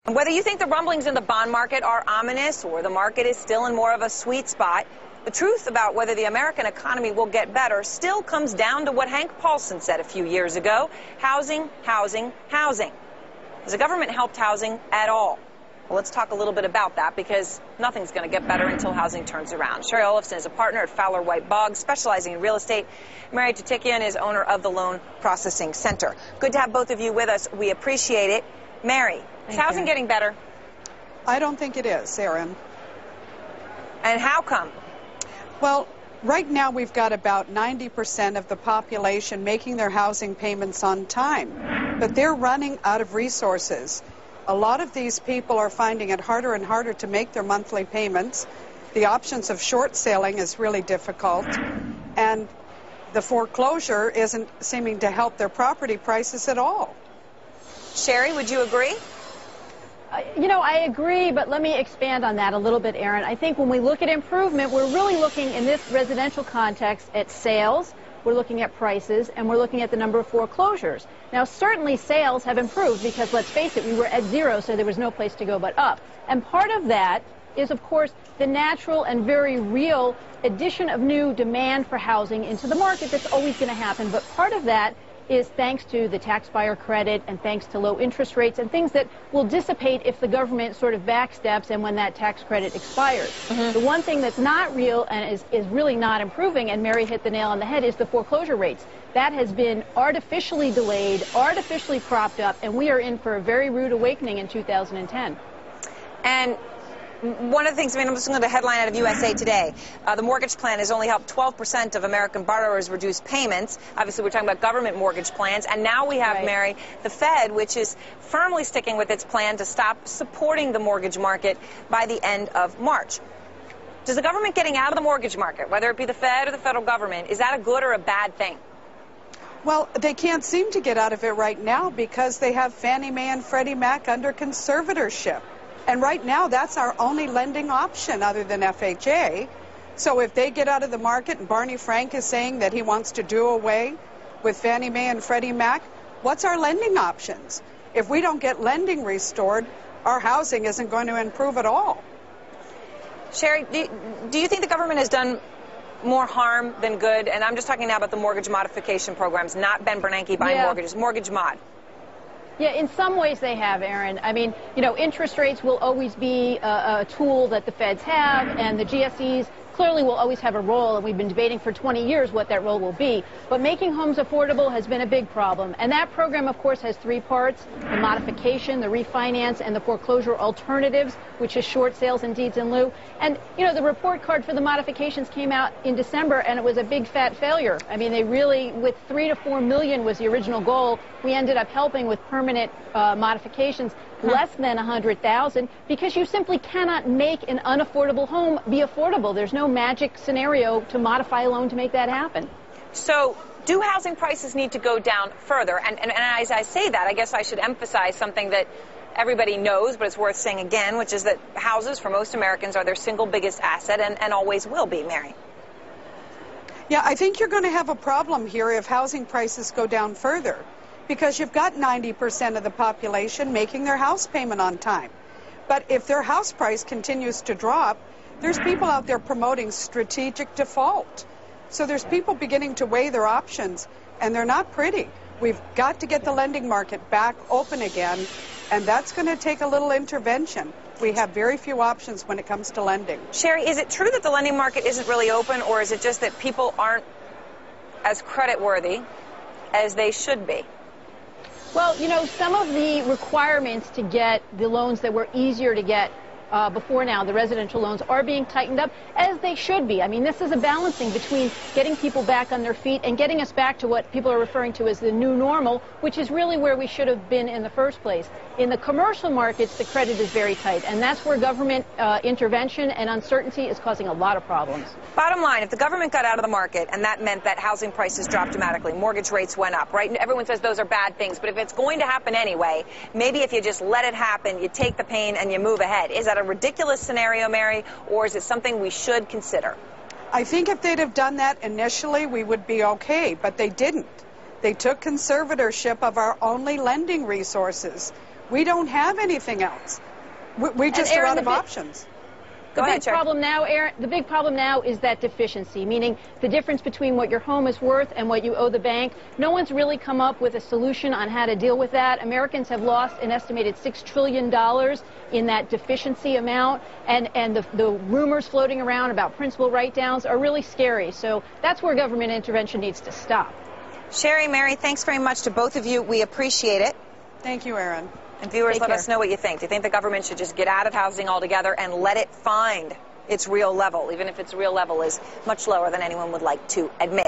And whether you think the rumblings in the bond market are ominous or the market is still in more of a sweet spot, the truth about whether the American economy will get better still comes down to what Hank Paulson said a few years ago: housing, housing, housing. Has the government helped housing at all? Well, let's talk a little bit about that, because nothing's going to get better until housing turns around. Shari Olefson is a partner at Fowler White Boggs, specializing in real estate. Mary Tootikian is owner of the Loan Processing Center. Good to have both of you with us. We appreciate it. Mary, is housing getting better? I don't think it is, Erin. And how come? Well, right now we've got about 90% of the population making their housing payments on time, but they're running out of resources. A lot of these people are finding it harder and harder to make their monthly payments. The options of short selling is really difficult, and the foreclosure isn't seeming to help their property prices at all. Shari, would you agree? I agree, but let me expand on that a little bit, Erin. I think when we look at improvement, we're really looking in this residential context at sales, we're looking at prices, and we're looking at the number of foreclosures. Now, certainly sales have improved because, let's face it, we were at zero, so there was no place to go but up. And part of that is, of course, the natural and very real addition of new demand for housing into the market. That's always going to happen, but part of that is thanks to the tax buyer credit and thanks to low interest rates and things that will dissipate if the government sort of backsteps and when that tax credit expires. The one thing that's not real and is really not improving, and Mary hit the nail on the head, is the foreclosure rates. That has been artificially delayed, artificially propped up, and we are in for a very rude awakening in 2010. And one of the things, I'm just looking at the headline out of USA Today. The mortgage plan has only helped 12% of American borrowers reduce payments. Obviously, we're talking about government mortgage plans. And now we have, Mary, the Fed, which is firmly sticking with its plan to stop supporting the mortgage market by the end of March. Does the government getting out of the mortgage market, whether it be the Fed or the federal government, is that a good or a bad thing? Well, they can't seem to get out of it right now because they have Fannie Mae and Freddie Mac under conservatorship. And right now, that's our only lending option other than FHA. So if they get out of the market, and Barney Frank is saying that he wants to do away with Fannie Mae and Freddie Mac, what's our lending options? If we don't get lending restored, our housing isn't going to improve at all. Shari, do you think the government has done more harm than good? And I'm just talking now about the mortgage modification programs, not Ben Bernanke buying mortgages, mortgage mod. Yeah, in some ways they have, Erin. I mean, interest rates will always be a tool that the feds have, and the GSEs clearly will always have a role, and we've been debating for 20 years what that role will be. But making homes affordable has been a big problem. And that program, of course, has three parts: the modification, the refinance, and the foreclosure alternatives, which is short sales and deeds in lieu. And, the report card for the modifications came out in December, and it was a big fat failure. I mean, they really, with 3 to 4 million was the original goal. We ended up helping with permanent modifications less than 100,000, because you simply cannot make an unaffordable home be affordable. There's no magic scenario to modify a loan to make that happen. So do housing prices need to go down further? And as I say that, I guess I should emphasize something that everybody knows, but it's worth saying again, which is that houses for most Americans are their single biggest asset and always will be, Mary. Yeah, I think you're going to have a problem here if housing prices go down further, because you've got 90% of the population making their house payment on time. But if their house price continues to drop, there's people out there promoting strategic default. So there's people beginning to weigh their options, and they're not pretty. We've got to get the lending market back open again, and that's going to take a little intervention. We have very few options when it comes to lending. Shari, is it true that the lending market isn't really open, or is it just that people aren't as creditworthy as they should be? Well, some of the requirements to get the loans that were easier to get before now, the residential loans, are being tightened up, as they should be. I mean, this is a balancing between getting people back on their feet and getting us back to what people are referring to as the new normal, which is really where we should have been in the first place. In the commercial markets, the credit is very tight, and that's where government intervention and uncertainty is causing a lot of problems. Bottom line, if the government got out of the market and that meant that housing prices dropped dramatically, mortgage rates went up, right? Everyone says those are bad things, but if it's going to happen anyway, maybe if you just let it happen, you take the pain and you move ahead. Is that a ridiculous scenario, Mary, or is it something we should consider? I think if they'd have done that initially, we would be okay, but they didn't. They took conservatorship of our only lending resources. We don't have anything else. We just are out of options. The big problem now, Erin, the big problem now is that deficiency, meaning the difference between what your home is worth and what you owe the bank. No one's really come up with a solution on how to deal with that. Americans have lost an estimated $6 trillion in that deficiency amount, and the rumors floating around about principal write-downs are really scary. So that's where government intervention needs to stop. Shari, Mary, thanks very much to both of you. We appreciate it. Thank you, Erin. And viewers, let us know what you think. Do you think the government should just get out of housing altogether and let it find its real level, even if its real level is much lower than anyone would like to admit?